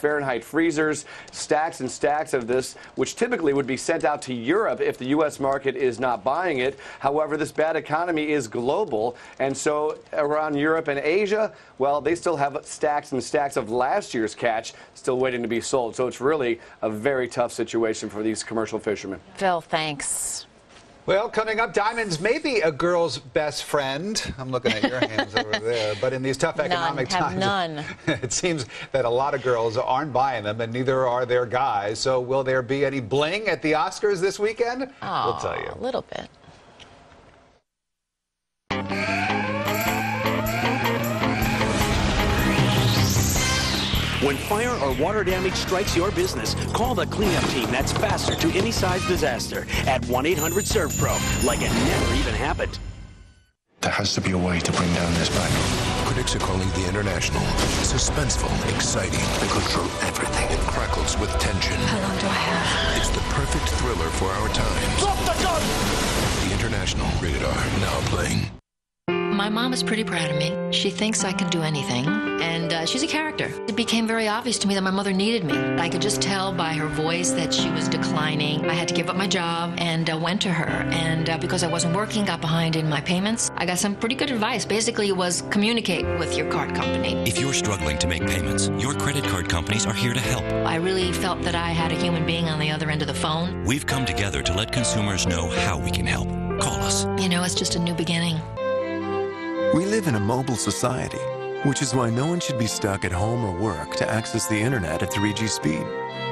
Fahrenheit freezers, stacks and stacks of this, which typically would be sent out to Europe if the U.S. market is not buying it. However, this bad economy is global, and so around Europe and Asia, well, they still have stacks and stacks of last year's catch still waiting to be sold. So it's really a very tough situation for these commercial fishermen. Phil, thanks. Well, coming up, diamonds may be a girl's best friend. I'm looking at your hands over there. But in these tough economic times, it seems that a lot of girls aren't buying them, and neither are their guys. So will there be any bling at the Oscars this weekend? We'll tell you. A little bit. When fire or water damage strikes your business, call the cleanup team that's faster to any size disaster at 1-800-SERVPRO, like it never even happened. There has to be a way to bring down this battle. Critics are calling The International suspenseful, exciting, and control everything. It crackles with tension. How long do I have? It's the perfect thriller for our times. Drop the gun! The International, rated R, now playing. My mom is pretty proud of me. She thinks I can do anything, and she's a character. It became very obvious to me that my mother needed me. I could just tell by her voice that she was declining. I had to give up my job and went to her, and because I wasn't working, got behind in my payments. I got some pretty good advice. Basically, it was communicate with your card company. If you're struggling to make payments, your credit card companies are here to help. I really felt that I had a human being on the other end of the phone. We've come together to let consumers know how we can help. Call us. You know, it's just a new beginning. We live in a mobile society, which is why no one should be stuck at home or work to access the internet at 3G speed.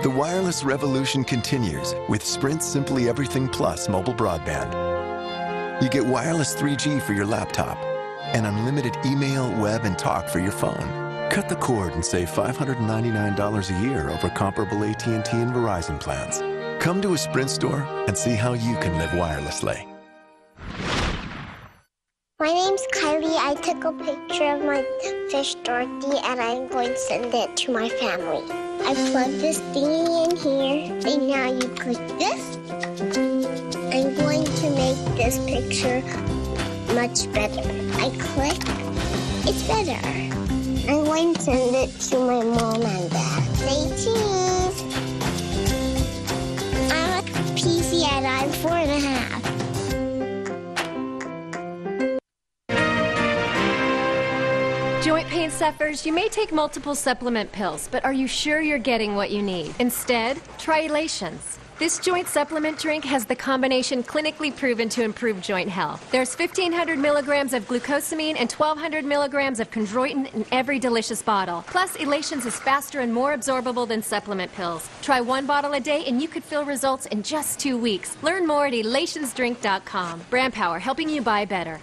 The wireless revolution continues with Sprint's Simply Everything Plus mobile broadband. You get wireless 3G for your laptop and unlimited email, web, and talk for your phone. Cut the cord and save $599 a year over comparable AT&T and Verizon plans. Come to a Sprint store and see how you can live wirelessly. My name's Kylie. I took a picture of my fish Dorothy, and I'm going to send it to my family. I plug this thingy in here, and now you click this. I'm going to make this picture much better. I click, it's better. I'm going to send it to my mom and dad. Say cheese. I'm a PC and I'm 4.5. Joint pain sufferers, you may take multiple supplement pills, but are you sure you're getting what you need? Instead, try Elations. This joint supplement drink has the combination clinically proven to improve joint health. There's 1,500 milligrams of glucosamine and 1,200 milligrams of chondroitin in every delicious bottle. Plus, Elations is faster and more absorbable than supplement pills. Try 1 bottle a day and you could feel results in just 2 weeks. Learn more at elationsdrink.com. Brand Power, helping you buy better.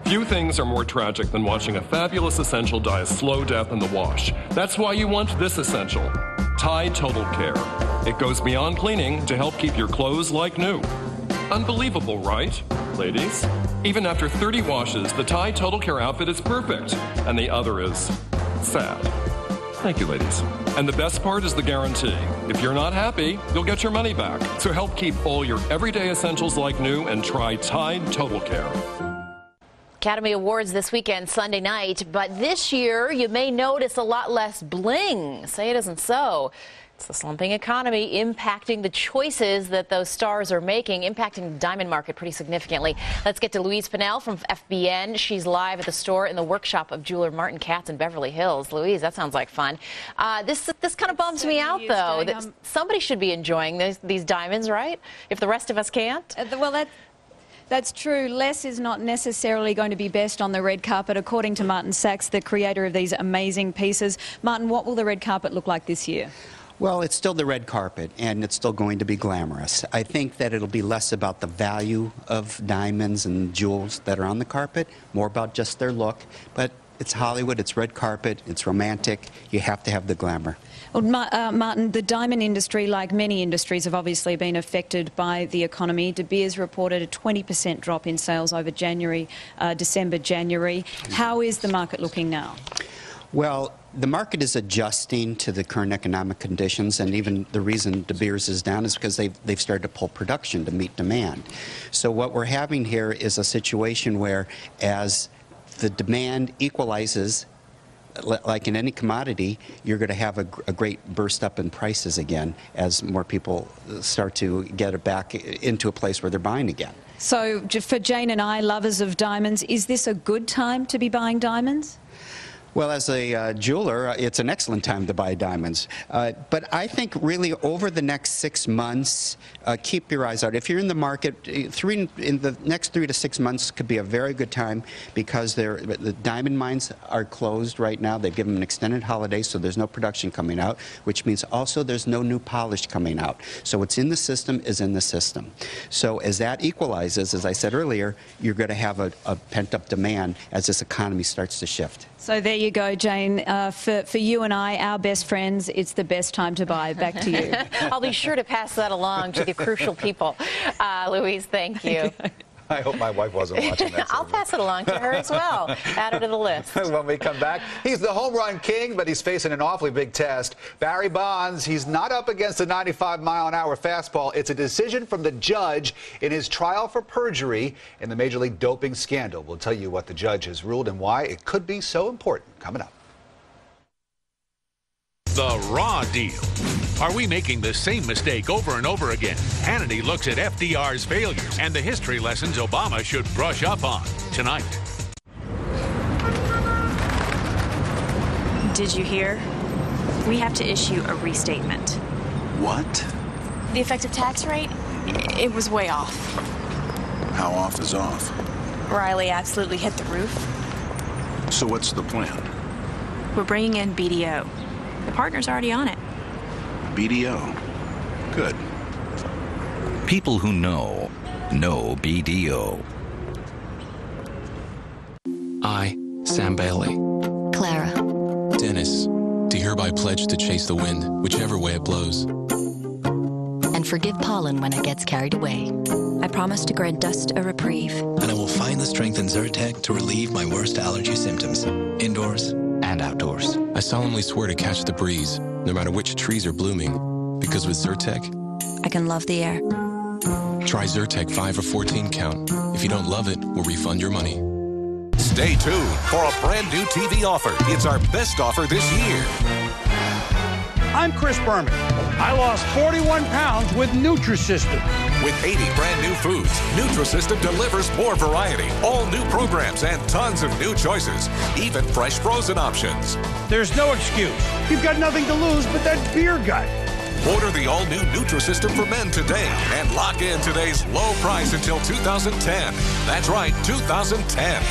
Few things are more tragic than watching a fabulous essential die a slow death in the wash. That's why you want this essential, Tide Total Care. It goes beyond cleaning to help keep your clothes like new. Unbelievable, right, ladies? Even after 30 washes, the Tide Total Care outfit is perfect, and the other is sad. Thank you, ladies. And the best part is the guarantee. If you're not happy, you'll get your money back. So help keep all your everyday essentials like new and try Tide Total Care. Academy Awards this weekend, Sunday night, but this year you may notice a lot less bling. Say it isn't so. It's the slumping economy impacting the choices that those stars are making, impacting the diamond market pretty significantly. Let's get to Louise Pinnell from FBN. She's live at the store in the workshop of jeweler Martin Katz in Beverly Hills. Louise, that sounds like fun. This kind of bums me out, though. Somebody should be enjoying these diamonds, right? If the rest of us can't? Well, that's true. Less is not necessarily going to be best on the red carpet, according to Martin Sachs, the creator of these amazing pieces. Martin, what will the red carpet look like this year? Well, it's still the red carpet, and it's still going to be glamorous. I think that it'll be less about the value of diamonds and jewels that are on the carpet, more about just their look. But it's Hollywood, it's red carpet, it's romantic. You have to have the glamour. Well, Martin, the diamond industry, like many industries, have obviously been affected by the economy. De Beers reported a 20% drop in sales over December, January. How is the market looking now? Well, the market is adjusting to the current economic conditions, and even the reason De Beers is down is because they've started to pull production to meet demand. So what we're having here is a situation where as the demand equalizes like in any commodity, you're going to have a great burst up in prices again as more people start to get it back into a place where they're buying again. So for Jane and I, lovers of diamonds, is this a good time to be buying diamonds? Well, as a jeweler, it's an excellent time to buy diamonds. But I think really over the next 6 months, keep your eyes out. If you're in the market, in the next 3 to 6 months could be a very good time because the diamond mines are closed right now. They've given them an extended holiday, so there's no production coming out, which means also there's no new polish coming out. So what's in the system is in the system. So as that equalizes, as I said earlier, you're going to have a pent-up demand as this economy starts to shift. So there you go, Jane. For you and I, our best friends, it's the best time to buy. Back to you. I'll be sure to pass that along to the crucial people. Louise, thank you. I hope my wife wasn't watching that. I'll pass it along to her as well. Add her to the list. When we come back, he's the home run king, but he's facing an awfully big test. Barry Bonds, he's not up against a 95-mile-an-hour fastball. It's a decision from the judge in his trial for perjury in the Major League doping scandal. We'll tell you what the judge has ruled and why it could be so important. Coming up. The Raw Deal. Are we making the same mistake over and over again? Hannity looks at FDR's failures and the history lessons Obama should brush up on tonight. Did you hear? We have to issue a restatement. What? The effective tax rate? It was way off. How off is off? Riley absolutely hit the roof. So what's the plan? We're bringing in BDO. The partner's already on it. BDO. Good. People who know BDO. I, Sam Bailey. Clara. Dennis, do hereby pledge to chase the wind, whichever way it blows. And forgive pollen when it gets carried away. I promise to grant dust a reprieve. And I will find the strength in Zyrtec to relieve my worst allergy symptoms, indoors and outdoors. I solemnly swear to catch the breeze, no matter which trees are blooming, because with Zyrtec, I can love the air. Try Zyrtec 5 or 14 count. If you don't love it, we'll refund your money. Stay tuned for a brand new TV offer. It's our best offer this year. I'm Chris Berman. I lost 41 pounds with Nutrisystem. With 80 brand new foods, Nutrisystem delivers more variety, all new programs, and tons of new choices, even fresh frozen options. There's no excuse. You've got nothing to lose but that beer gut. Order the all-new Nutrisystem for men today and lock in today's low price until 2010. That's right, 2010.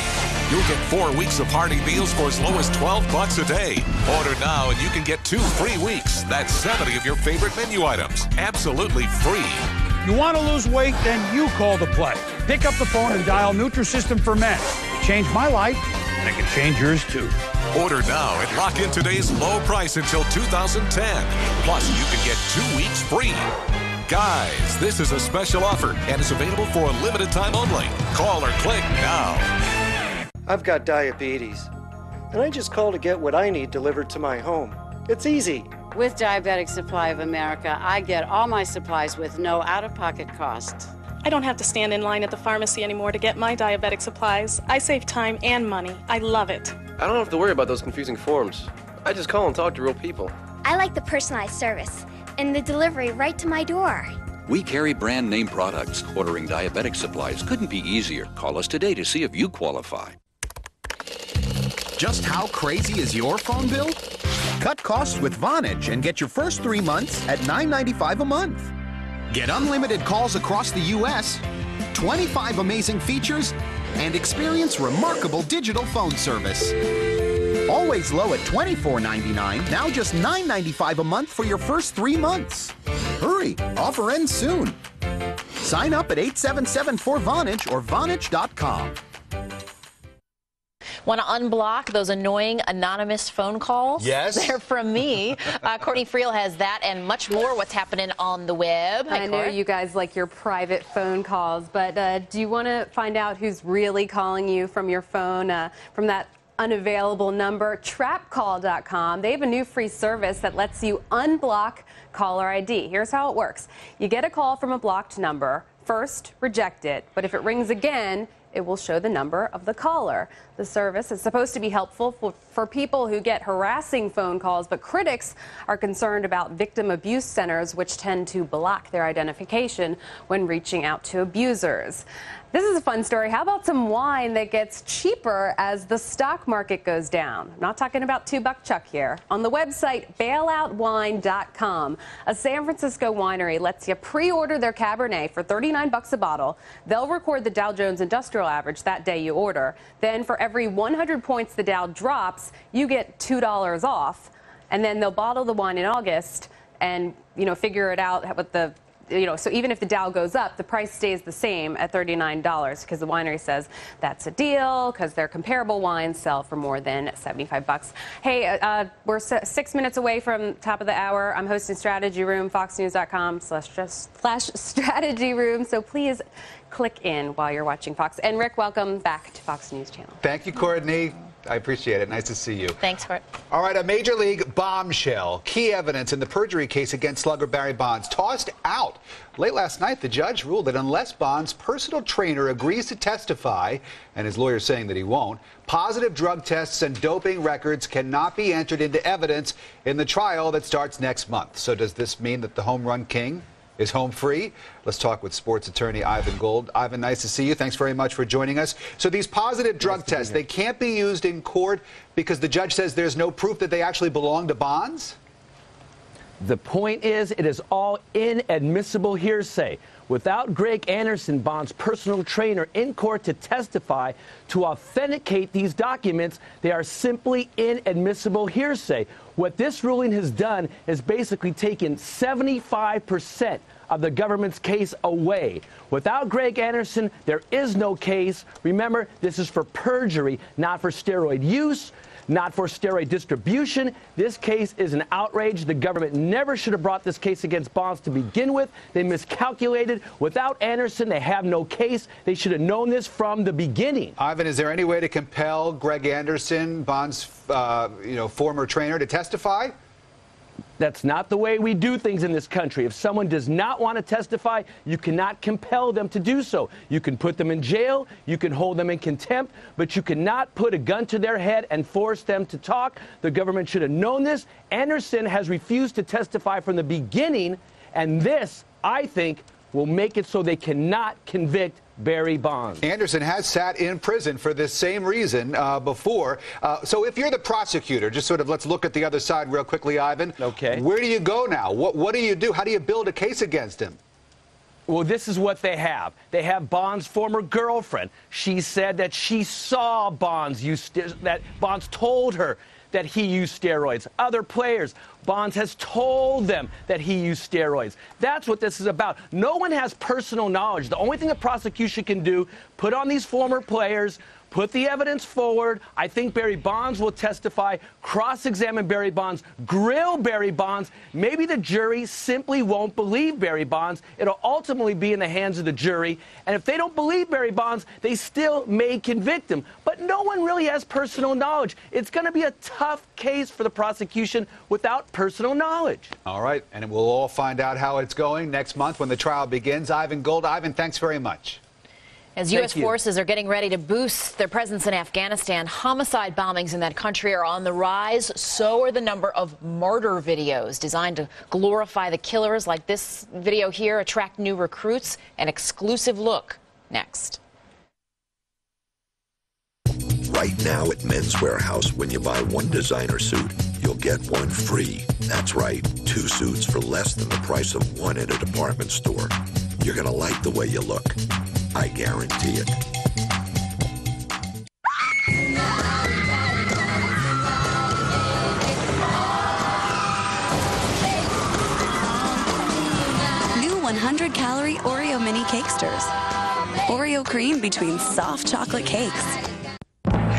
You'll get 4 weeks of hearty meals for as low as $12 a day. Order now and you can get 2 free weeks. That's 70 of your favorite menu items, absolutely free. You want to lose weight? Then you call the play. Pick up the phone and dial Nutrisystem for Men. It changed my life, and it can change yours too. Order now and lock in today's low price until 2010. Plus, you can get 2 weeks free. Guys, this is a special offer and is available for a limited time only. Call or click now. I've got diabetes, and I just call to get what I need delivered to my home. It's easy. With Diabetic Supply of America, I get all my supplies with no out-of-pocket costs. I don't have to stand in line at the pharmacy anymore to get my diabetic supplies. I save time and money. I love it. I don't have to worry about those confusing forms. I just call and talk to real people. I like the personalized service and the delivery right to my door. We carry brand name products. Ordering diabetic supplies couldn't be easier. Call us today to see if you qualify. Just how crazy is your phone bill? Cut costs with Vonage and get your first 3 months at $9.95 a month. Get unlimited calls across the U.S., 25 amazing features, and experience remarkable digital phone service. Always low at $24.99, now just $9.95 a month for your first 3 months. Hurry, offer ends soon. Sign up at 877-4Vonage or Vonage.com. Want to unblock those annoying anonymous phone calls? Yes. They're from me. Courtney Friel has that and much more. What's happening on the web? I know you guys like your private phone calls, but do you want to find out who's really calling you from your phone, from that unavailable number? Trapcall.com. They have a new free service that lets you unblock caller ID. Here's how it works. You get a call from a blocked number. First, reject it, but if it rings again, it will show the number of the caller. the service. It's supposed to be helpful for people who get harassing phone calls, but critics are concerned about victim abuse centers, which tend to block their identification when reaching out to abusers. This is a fun story. How about some wine that gets cheaper as the stock market goes down? I'm not talking about $2 Chuck here. On the website bailoutwine.com, a San Francisco winery lets you pre-order their Cabernet for $39 a bottle. They'll record the Dow Jones Industrial Average that day you order. Then for every 100 points the Dow drops, you get $2 off. And then they'll bottle the wine in August and, figure it out with the so even if the Dow goes up, the price stays the same at $39 because the winery says that's a deal because their comparable wines sell for more than $75. Hey, we're 6 minutes away from top of the hour. I'm hosting Strategy Room, foxnews.com/strategy room. So please click in while you're watching Fox. And Rick, welcome back to Fox News Channel. Thank you, Courtney. I appreciate it. Nice to see you. Thanks, Court. All right, a Major League bombshell. Key evidence in the perjury case against slugger Barry Bonds tossed out. Late last night, the judge ruled that unless Bonds' personal trainer agrees to testify, and his lawyer saying that he won't, positive drug tests and doping records cannot be entered into evidence in the trial that starts next month. So does this mean that the home run king is home free? Let's talk with sports attorney Ivan Gold. Ivan, nice to see you. Thanks very much for joining us. So these positive drug tests, they can't be used in court because the judge says there's no proof that they actually belong to Bonds? The point is, it is all inadmissible hearsay. Without Greg Anderson, Bonds' personal trainer, in court to testify to authenticate these documents, they are simply inadmissible hearsay. What this ruling has done is basically taken 75% of the government's case away. Without Greg Anderson, there is no case. Remember, this is for perjury, not for steroid use, not for steroid distribution. This case is an outrage. The government never should have brought this case against Bonds to begin with. They miscalculated. Without Anderson, they have no case. They should have known this from the beginning. Ivan, is there any way to compel Greg Anderson, Bonds' former trainer, to testify? That's not the way we do things in this country. If someone does not want to testify, you cannot compel them to do so. You can put them in jail, you can hold them in contempt, but you cannot put a gun to their head and force them to talk. The government should have known this. Anderson has refused to testify from the beginning, and this, I think, will make it so they cannot convict Barry Bonds. Anderson has sat in prison for this same reason before. So if you're the prosecutor, just sort of let's look at the other side real quickly, Ivan. Okay. Where do you go now? What do you do? How do you build a case against him? Well, this is what they have. They have Bonds' former girlfriend. She said that she saw Bonds that Bonds told her that he used steroids. Other players, Bonds has told them that he used steroids. That's what this is about. No one has personal knowledge. The only thing the prosecution can do, put on these former players, put the evidence forward. I think Barry Bonds will testify, cross-examine Barry Bonds, grill Barry Bonds. Maybe the jury simply won't believe Barry Bonds. It'll ultimately be in the hands of the jury. And if they don't believe Barry Bonds, they still may convict him. But no one really has personal knowledge. It's going to be a tough case for the prosecution without personal knowledge. All right, and we'll all find out how it's going next month when the trial begins. Ivan Gold. Ivan, thanks very much. As U.S. forces are getting ready to boost their presence in Afghanistan, homicide bombings in that country are on the rise. So are the number of murder videos designed to glorify the killers, like this video here, attract new recruits. An exclusive look next. Right now at Men's Warehouse, when you buy one designer suit, you'll get one free. That's right, 2 suits for less than the price of one at a department store. You're going to like the way you look. I guarantee it. New 100-calorie Oreo mini cakesters. Oreo cream between soft chocolate cakes.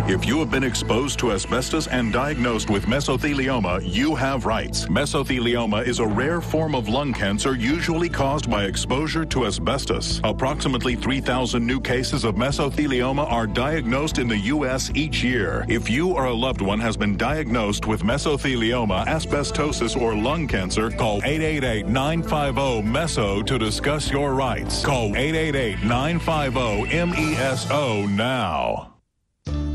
If you have been exposed to asbestos and diagnosed with mesothelioma, you have rights. Mesothelioma is a rare form of lung cancer usually caused by exposure to asbestos. Approximately 3,000 new cases of mesothelioma are diagnosed in the U.S. each year. If you or a loved one has been diagnosed with mesothelioma, asbestosis, or lung cancer, call 888-950-MESO to discuss your rights. Call 888-950-MESO now.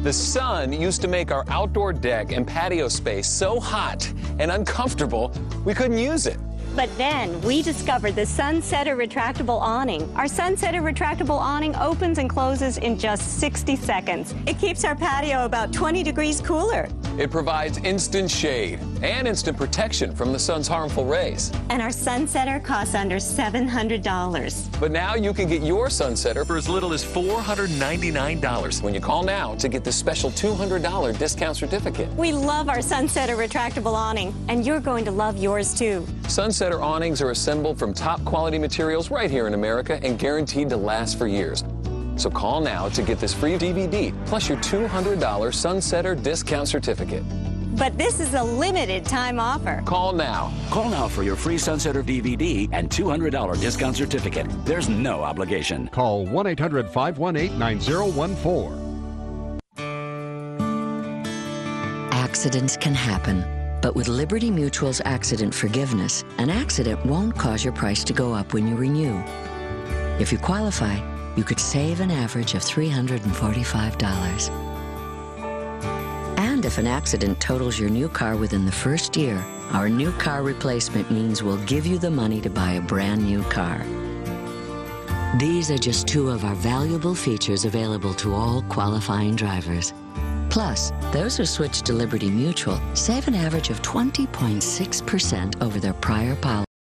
The sun used to make our outdoor deck and patio space so hot and uncomfortable we couldn't use it. But then we discovered the Sunsetter retractable awning. Our Sunsetter retractable awning opens and closes in just 60 seconds. It keeps our patio about 20 degrees cooler. It provides instant shade and instant protection from the sun's harmful rays. And our Sunsetter costs under $700. But now you can get your Sunsetter for as little as $499 when you call now to get this special $200 discount certificate. We love our Sunsetter retractable awning, and you're going to love yours too. Sunsetter awnings are assembled from top quality materials right here in America and guaranteed to last for years. So call now to get this free DVD plus your $200 Sunsetter discount certificate. But this is a limited time offer. Call now. Call now for your free Sunsetter DVD and $200 discount certificate. There's no obligation. Call 1-800-518-9014. Accidents can happen. But with Liberty Mutual's accident forgiveness, an accident won't cause your price to go up when you renew. If you qualify, you could save an average of $345. And if an accident totals your new car within the first year, our new car replacement means we'll give you the money to buy a brand new car. These are just two of our valuable features available to all qualifying drivers. Plus, those who switch to Liberty Mutual save an average of 20.6% over their prior policy.